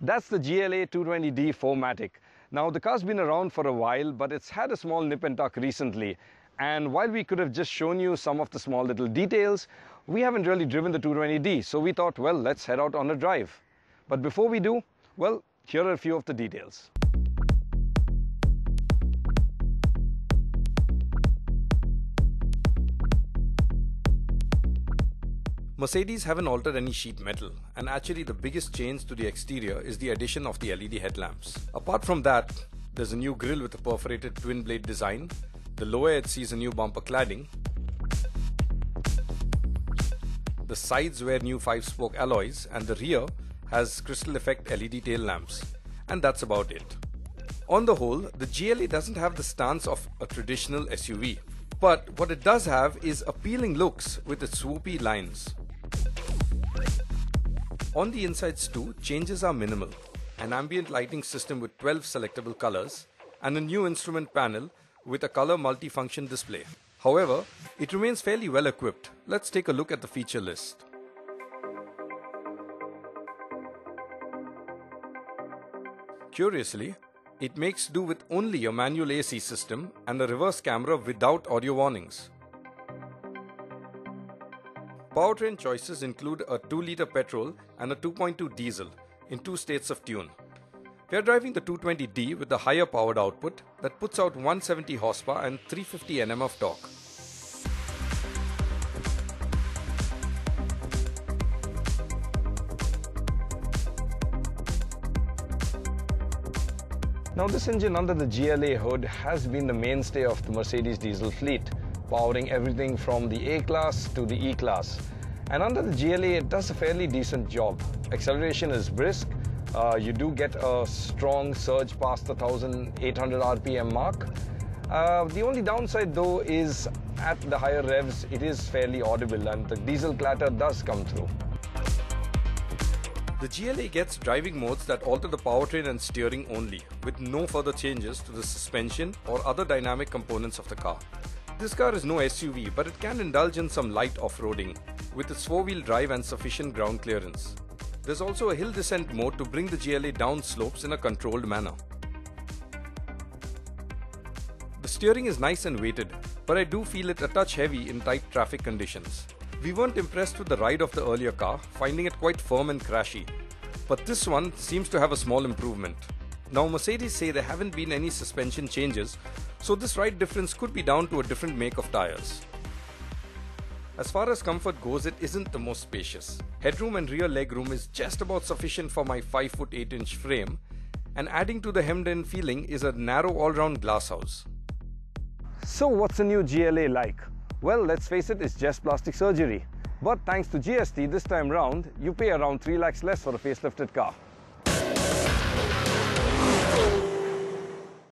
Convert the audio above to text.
That's the GLA 220D 4MATIC. Now the car's been around for a while, but it's had a small nip and tuck recently. And while we could have just shown you some of the small little details, we haven't really driven the 220D, so we thought, well, let's head out on a drive. But before we do, well, here are a few of the details. Mercedes haven't altered any sheet metal, and actually the biggest change to the exterior is the addition of the LED headlamps. Apart from that, there's a new grille with a perforated twin blade design. The lower edge sees a new bumper cladding. The sides wear new 5-spoke alloys, and the rear has crystal effect LED tail lamps. And that's about it. On the whole, the GLA doesn't have the stance of a traditional SUV. But what it does have is appealing looks with its swoopy lines. On the insides too, changes are minimal. An ambient lighting system with 12 selectable colors and a new instrument panel with a color multifunction display. However, it remains fairly well equipped. Let's take a look at the feature list. Curiously, it makes do with only a manual AC system and a reverse camera without audio warnings. Powertrain choices include a 2-liter petrol and a 2.2 diesel in 2 states of tune. We are driving the 220D with the higher powered output that puts out 170 horsepower and 350 Nm of torque. Now this engine under the GLA hood has been the mainstay of the Mercedes diesel fleet, powering everything from the A-Class to the E-Class. And under the GLA it does a fairly decent job. Acceleration is brisk. You do get a strong surge past the 1800 RPM mark. The only downside though is at the higher revs it is fairly audible and the diesel clatter does come through. The GLA gets driving modes that alter the powertrain and steering only, with no further changes to the suspension or other dynamic components of the car. This car is no SUV, but it can indulge in some light off-roading with its 4-wheel drive and sufficient ground clearance. There's also a hill descent mode to bring the GLA down slopes in a controlled manner. The steering is nice and weighted, but I do feel it a touch heavy in tight traffic conditions. We weren't impressed with the ride of the earlier car, finding it quite firm and crashy. But this one seems to have a small improvement. Now Mercedes say there haven't been any suspension changes, so this ride difference could be down to a different make of tires. As far as comfort goes, it isn't the most spacious. Headroom and rear legroom is just about sufficient for my 5' 8" frame, and adding to the hemmed-in feeling is a narrow all-round glasshouse. So what's a new GLA like? Well, let's face it, it's just plastic surgery. But thanks to GST this time round, you pay around 3 lakhs less for a facelifted car.